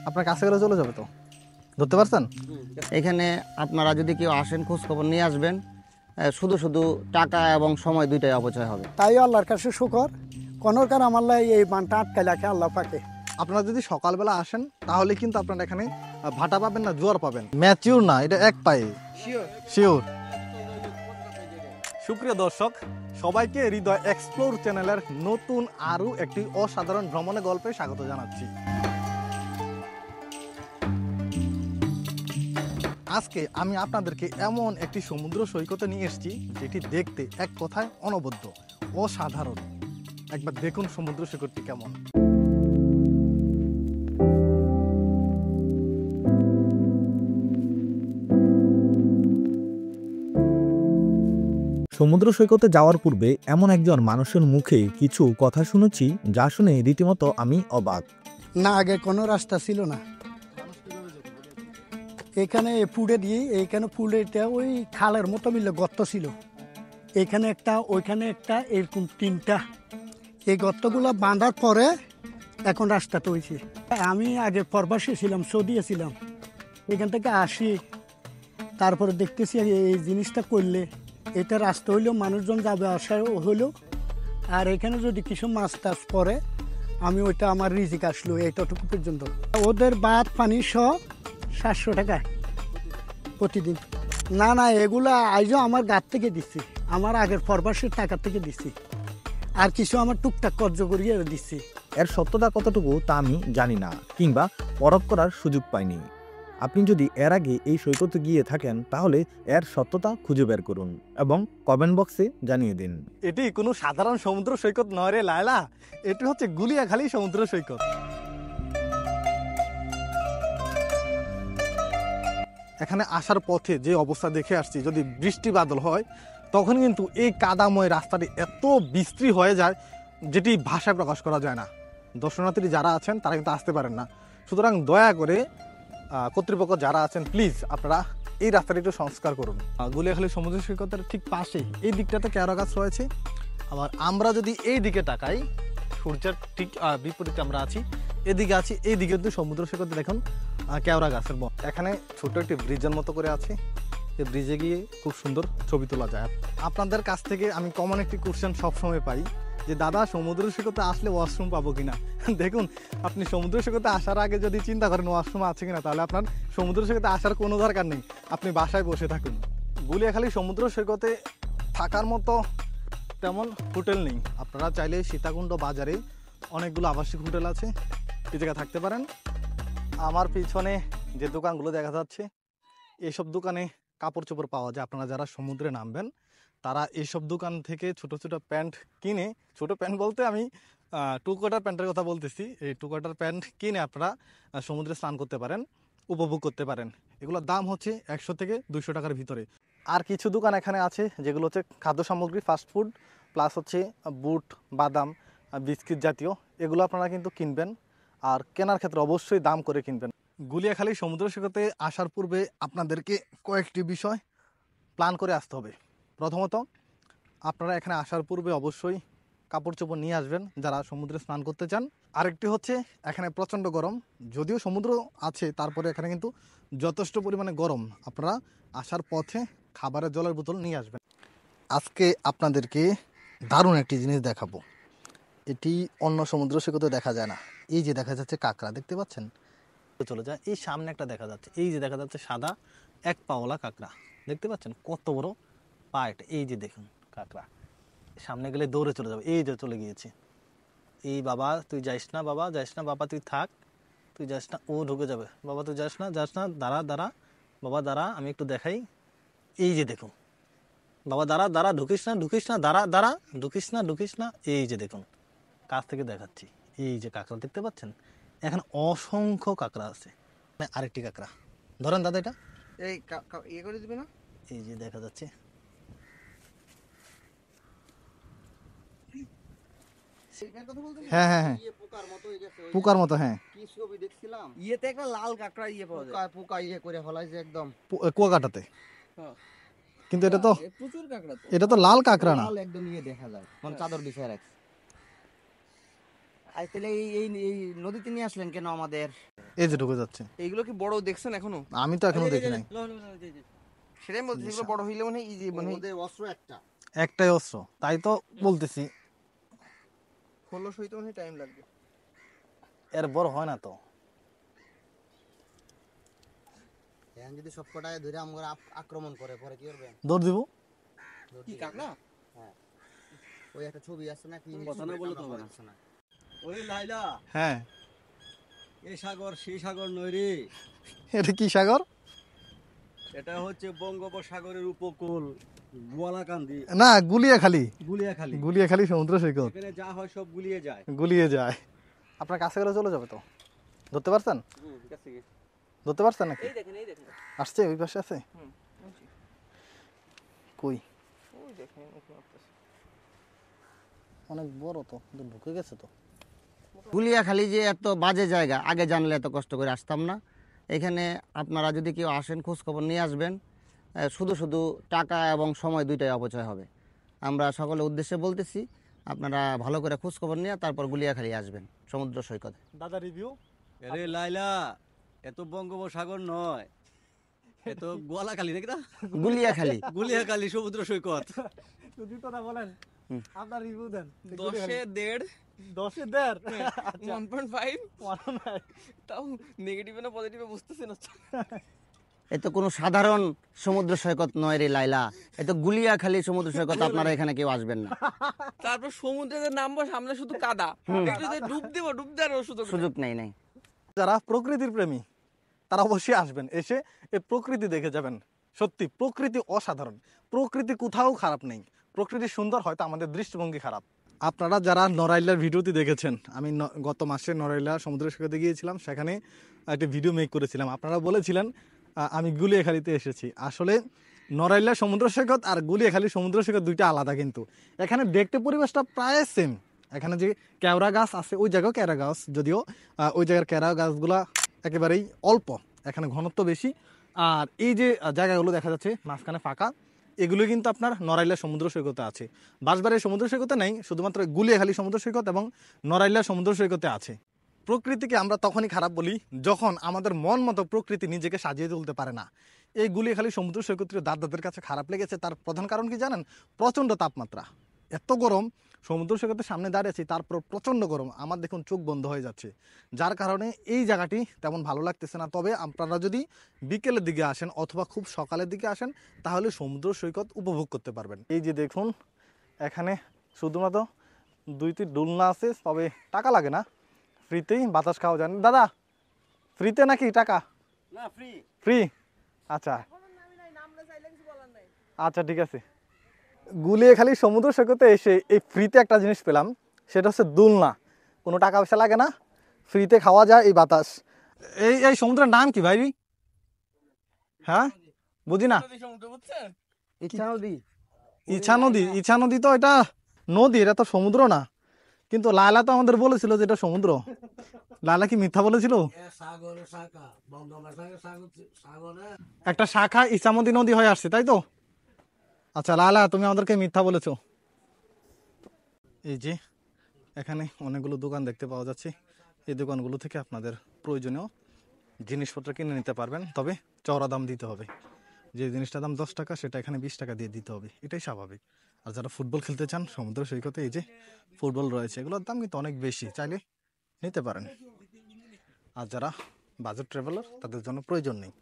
আপনার কাছে গেলে চলে যাবে তো, ধরতে পারছেন? এখানে আপনারা যদি কেউ আসেন খোঁজ খবর নিয়ে আসবেন, শুধু শুধু টাকা এবং সময় দুইটাই অপচয় হবে। তাই আল্লাহর কাছে শুকর কনরকার আমাল্লাই এই বানটা আটকাই রাখে আল্লাহ পাকে। আপনারা যদি সকালবেলা আসেন তাহলে কিন্তু আপনারা এখানে ভাটা পাবেন না, জোয়ার পাবেন। ম্যাচিউর না, এটা এক পায়ে শিওর। সুপ্রিয় দর্শক, সবাইকে হৃদয় এক্সপ্লোর চ্যানেলের নতুন আরও একটি অসাধারণ ভ্রমণের গল্পে স্বাগত জানাচ্ছি। আজকে আমি আপনাদেরকে এমন একটি সমুদ্র সৈকতে নিয়ে এসেছি যেটি দেখতে এক কথায় অনবদ্য, অসাধারণ। একবার দেখুন সমুদ্র সৈকতটি কেমন। সমুদ্র সৈকতে যাওয়ার পূর্বে এমন একজন মানুষের মুখে কিছু কথা শুনেছি যা শুনে রীতিমতো আমি অবাক। না, আগে কোনো রাস্তা ছিল না। এখানে পুড়ে দিয়ে এইখানে পুড়েটা ওই খালের মতো মিলে গর্ত ছিল, এখানে একটা ওইখানে একটা, এরকম তিনটা। এই গর্তগুলো বাঁধার পরে এখন রাস্তাটা হয়েছে। আমি আগে প্রবাসী ছিলাম, সৌদিয়ে ছিলাম, এখান থেকে আসি, তারপরে দেখতেছি এই জিনিসটা করলে এটা রাস্তা হইলেও মানুষজন যাবে আসা হইলো। আর এখানে যদি কিছু মাছ টাছ পরে আমি ওইটা আমার রিজিক আসলো এইটুকু পর্যন্ত। ওদের ভাত পানি সহ 700 টাকা প্রতিদিন। না না, এগুলা আইজও আমার গাছ থেকে দিচ্ছি, আমার আগের প্রবাসের টাকা থেকে দিচ্ছি, আর কিছু আমার টুকটাক কর্য করিয়ে দিচ্ছি। এর সত্যতা কতটুকু তা আমি জানি না, কিংবা পরখ করার সুযোগ পাইনি। আপনি যদি এর আগে এই সৈকতে গিয়ে থাকেন তাহলে এর সত্যতা খুঁজে বের করুন এবং কমেন্ট বক্সে জানিয়ে দিন। এটি কোনো সাধারণ সমুদ্র সৈকত নয় রে লায়লা, এটি হচ্ছে গুলিয়াখালী সমুদ্র সৈকত। এখানে আসার পথে যে অবস্থা দেখে আসছি, যদি বৃষ্টি বাদল হয় তখন কিন্তু এই কাদাময় রাস্তাটি এত বিশ্রী হয়ে যায় যেটি ভাষায় প্রকাশ করা যায় না। দর্শনার্থী যারা আছেন তারা কিন্তু আসতে পারেন না। সুতরাং দয়া করে কর্তৃপক্ষ যারা আছেন, প্লিজ আপনারা এই রাস্তাটি একটু সংস্কার করুন। গুলিয়াখালী সমুদ্র সৈকতের ঠিক পাশে এই দিকটাতে কেওড়া গাছ রয়েছে। আবার আমরা যদি এই দিকে তাকাই, সূর্যের ঠিক বিপরীতে আমরা আছি, এদিকে আছি, এই দিকে কিন্তু সমুদ্র সৈকতে দেখুন কেওড়া গাছের বন। এখানে ছোট একটি ব্রিজের মতো করে আছে, এই ব্রিজে গিয়ে খুব সুন্দর ছবি তোলা যায়। আপনাদের কাছ থেকে আমি কমন একটি কোশ্চেন সবসময় পাই যে দাদা, সমুদ্র সৈকতে আসলে ওয়াশরুম পাবো কিনা। দেখুন, আপনি সমুদ্র সৈকতে আসার আগে যদি চিন্তা করেন ওয়াশরুম আছে কিনা, তাহলে আপনার সমুদ্র সৈকতে আসার কোনো দরকার নেই, আপনি বাসায় বসে থাকুন। গুলিয়াখালী সমুদ্র সৈকতে থাকার মতো তেমন হোটেল নেই। আপনারা চাইলে সীতাকুণ্ড বাজারে অনেকগুলো আবাসিক হোটেল আছে, এই জায়গায় থাকতে পারেন। আমার পিছনে যে দোকানগুলো দেখা যাচ্ছে, এইসব দোকানে কাপড় চোপড় পাওয়া যায়। আপনারা যারা সমুদ্রে নামবেন তারা এইসব দোকান থেকে ছোট ছোট প্যান্ট কিনে, ছোট প্যান্ট বলতে আমি 2 কোয়ার্টার প্যান্টের কথা বলতেছি, এই 2 কোয়ার্টার প্যান্ট কিনে আপনারা সমুদ্রে স্নান করতে পারেন, উপভোগ করতে পারেন। এগুলোর দাম হচ্ছে 100 থেকে 200 টাকার ভিতরে। আর কিছু দোকান এখানে আছে যেগুলো হচ্ছে খাদ্য সামগ্রী, ফাস্টফুড, প্লাস হচ্ছে বুট, বাদাম, বিস্কিট জাতীয়, এগুলো আপনারা কিন্তু কিনবেন। আর কেনার ক্ষেত্রে অবশ্যই দাম করে কিনবেন। গুলিয়াখালী সমুদ্র সৈকতে আসার পূর্বে আপনাদেরকে কয়েকটি বিষয় প্ল্যান করে আসতে হবে। প্রথমত, আপনারা এখানে আসার পূর্বে অবশ্যই কাপড় চোপড় নিয়ে আসবেন যারা সমুদ্রে স্নান করতে চান। আরেকটি হচ্ছে, এখানে প্রচণ্ড গরম, যদিও সমুদ্র আছে তারপরে এখানে কিন্তু যথেষ্ট পরিমাণে গরম। আপনারা আসার পথে খাবারের জলের বোতল নিয়ে আসবেন। আজকে আপনাদেরকে দারুণ একটি জিনিস দেখাবো, এটি অন্য সমুদ্র সৈকতে দেখা যায় না। এই যে দেখা যাচ্ছে কাঁকড়া, দেখতে পাচ্ছেন? চলে যায়, এই সামনে একটা দেখা যাচ্ছে, এই যে দেখা যাচ্ছে সাদা এক পাওয়ালা কাঁকড়া, দেখতে পাচ্ছেন কত বড় পা এটা। এই যে দেখুন কাঁকড়া, সামনে গেলে দৌড়ে চলে যাবে। এই যে চলে গিয়েছে। এই বাবা তুই যাইস না, বাবা যাইস না, বাবা তুই থাক, তুই যাস না, ও ঢুকে যাবে। বাবা তুই যাস না, যাস না, দাঁড়া দাঁড়া, বাবা দাঁড়া, আমি একটু দেখাই। এই যে দেখুন, বাবা দাঁড়া দাঁড়া, ঢুকিস না ঢুকিস না, দাঁড়া দাঁড়া, ঢুকিস না ঢুকিস না। এই যে দেখুন, কাছ থেকে দেখাচ্ছি, এই যে কাঁকড়া দেখতে পাচ্ছেন, এখানে অসংখ্য কাঁকড়া আছে। আরেকটি কাঁকড়া ধরেন দাদা, এটা এই ইয়ে করে দিবে না? এই যে দেখা যাচ্ছে, হ্যাঁ হ্যাঁ হ্যাঁ, পোকার মতো, হ্যাঁ ইয়েতে একটা লাল কাঁকড়া ইয়ে পাওয়া যায়, পোকা ইয়ে করে ফেলাইছে একদম কুয়াকাটাতে। হ্যাঁ। কিন্তু এটা তো প্রচুর কাঁকড়া, এটা তো লাল কাঁকড়া না। লাল একদম ইয়ে দেখা যায়, মানে চাদর বিছায় রাখছে। আজ তাহলে এই নদীতে নিয়ে আসলেন কেন আমাদের? এই যে ঢুকে যাচ্ছে। এইগুলো কি বড় দেখছেন এখনো? আমি তো এখনো দেখি নাই। সেটাই বলছি, এগুলো বড় হইলে মানে ইজি, মানে ওদের অস্ত্র একটা। একটাই অস্ত্র, তাই তো বলতেছি। খোলস হইতে মানে টাইম লাগবে। এর বড় হয় না তো। এখন যদি সব কটায় ধরে আমরা আক্রমণ করে পরে কি করবে? দৌড় দিব। কি কাকড়া? ওই একটা ছবি আছে না, কি কথা না বললে তো হবে না। ওই লাইলা, হ্যাঁ, এই সাগর সেই সাগর নয় রে, এটা কি সাগর? এটা হচ্ছে বঙ্গোপসাগরের উপকূল গোয়ালাকান্দি, না, গুলিয়াখালী। গুলিয়াখালী। গুলিয়াখালী সমুদ্র সৈকত। এখানে যা হয় সব গুলিয়ে যায়। গুলিয়ে যায়। আপনার কাছে গেলে চলে যাবে তো। ধরতে পারছেন? ঠিক আছে। ধরতে পারছেন নাকি? এই দেখেন, এই দেখেন। আসছে ওই পাশে আছে। কই? ওই দেখেন ওখানে আসতেছে। অনেক বড় তো, কিন্তু ঢুকে গেছে তো। গুলিয়াখালী যে এত বাজে জায়গা, আগে জানলে এত কষ্ট করে আসতাম না। এখানে আপনারা যদি কেউ আসেন খোঁজ খবর নিয়ে আসবেন। শুধু শুধু টাকা এবং সময় দুইটাই অপচয় হবে। আমরা সকলের উদ্দেশ্যে বলতেছি, আপনারা ভালো করে খোঁজ খবর নিয়ে তারপর গুলিয়াখালী আসবেন সমুদ্র সৈকতে। দাদা রিভিউ? আরে লাইলা, এত বঙ্গোপসাগর নয়, এত গোয়ালাখালী নাকি না, গুলিয়াখালী। গুলিয়াখালী সমুদ্র সৈকত। জুতোটা বলেন, আপনার রিভিউ দেন। 10-1.5 10-1.5? 1.5 তাও নেগেটিভে না পজিটিভে বুঝতেছি না। এ তো কোনো সাধারণ সমুদ্র সৈকত নয় রে লাইলা, এ তো গুলিয়াখালী সমুদ্র সৈকত। আপনারা এখানে কেউ আসবেন না। তারপর সমুদ্রে নামবো, সামনে শুধু কাদা, একটু যে ডুব দেবো, ডুব দেওয়ার সুযোগ নেই। যারা প্রকৃতির প্রেমী তারা অবশ্যই আসবেন, এসে এই প্রকৃতি দেখে যাবেন। সত্যি প্রকৃতি অসাধারণ। প্রকৃতি কোথাও খারাপ নেই। প্রকৃতি সুন্দর, হয়তো আমাদের দৃষ্টিভঙ্গি খারাপ। আপনারা যারা নড়াইলার ভিডিওটি দেখেছেন, আমি গত মাসে নড়াইলা সমুদ্র সৈকতে গিয়েছিলাম, সেখানে একটা ভিডিও মেক করেছিলাম। আপনারা বলেছিলেন আমি গুলিয়াখালীতে এসেছি। আসলে নড়াইলা সমুদ্র সৈকত আর গুলিয়াখালী সমুদ্র সৈকত দুইটা আলাদা, কিন্তু এখানে দেখতে পরিবেশটা প্রায় সেম। এখানে যে কেওড়া গাছ আছে, ওই জায়গাও কেওড়া গাছ, যদিও ওই জায়গার কেওড়া গাছগুলা একেবারেই অল্প, এখানে ঘনত্ব বেশি। আর এই যে জায়গাগুলো দেখা যাচ্ছে মাঝখানে ফাঁকা, এগুলো কিন্তু আপনার নড়াইলা সমুদ্র সৈকতে আছে। বাঁশবাড়ির সমুদ্র সৈকতে নেই, শুধুমাত্র গুলিয়াখালী সমুদ্র সৈকত এবং নড়াইলা সমুদ্র সৈকতে আছে। প্রকৃতিকে আমরা তখনই খারাপ বলি যখন আমাদের মন মতো প্রকৃতি নিজেকে সাজিয়ে তুলতে পারে না। এই গুলিয়াখালী সমুদ্র সৈকতের দাদাদের কাছে খারাপ লেগেছে, তার প্রধান কারণ কি জানেন? প্রচণ্ড তাপমাত্রা, এত গরম। সমুদ্র সৈকতের সামনে দাঁড়িয়েছি, তারপর প্রচণ্ড গরম, আমার দেখুন চোখ বন্ধ হয়ে যাচ্ছে, যার কারণে এই জায়গাটি তেমন ভালো লাগতেছে না। তবে আপনারা যদি বিকেলের দিকে আসেন অথবা খুব সকালের দিকে আসেন, তাহলে সমুদ্র সৈকত উপভোগ করতে পারবেন। এই যে দেখুন, এখানে শুধুমাত্র 2টি দোলনা আছে, তবে টাকা লাগে না, ফ্রিতেই বাতাস খাওয়া যায়। দাদা, ফ্রিতে নাকি টাকা? না, ফ্রি। ফ্রি? আচ্ছা আচ্ছা, ঠিক আছে। গুলিয়াখালী সমুদ্র সৈকতে এসে এই ফ্রিতে একটা জিনিস পেলাম, সেটা হচ্ছে দোলনা। কোনো টাকা পয়সা লাগে না, ফ্রিতে খাওয়া যায় এই বাতাস। এই সমুদ্রের নাম কি ভাই? হ্যাঁ, বুঝি না। সমুদ্র বুঝছেন? ইচ্ছা নদী। ইছা নদী? ইছা নদী তো এটা নদী, এটা তো সমুদ্র না। কিন্তু লালা তো আমাদের বলেছিল যে এটা সমুদ্র। লালা কি মিথ্যা বলেছিল? একটা শাখা ইছামতি নদী হয়ে আসছে, তাই তো? আচ্ছা লালা, তুমি আমাদেরকে মিথ্যা বলেছো। এই যে এখানে অনেকগুলো দোকান দেখতে পাওয়া যাচ্ছে, এই দোকানগুলো থেকে আপনাদের প্রয়োজনীয় জিনিসপত্র কিনে নিতে পারবেন, তবে চওড়া দাম দিতে হবে। যে জিনিসটার দাম 10 টাকা, সেটা এখানে 20 টাকা দিয়ে দিতে হবে, এটাই স্বাভাবিক। আর যারা ফুটবল খেলতে চান সমুদ্র সৈকতে, এই যে ফুটবল রয়েছে, এগুলোর দাম কিন্তু অনেক বেশি, চাইলে নিতে পারেন। আর যারা বাজেট ট্রাভেলার, তাদের জন্য প্রয়োজন নেই।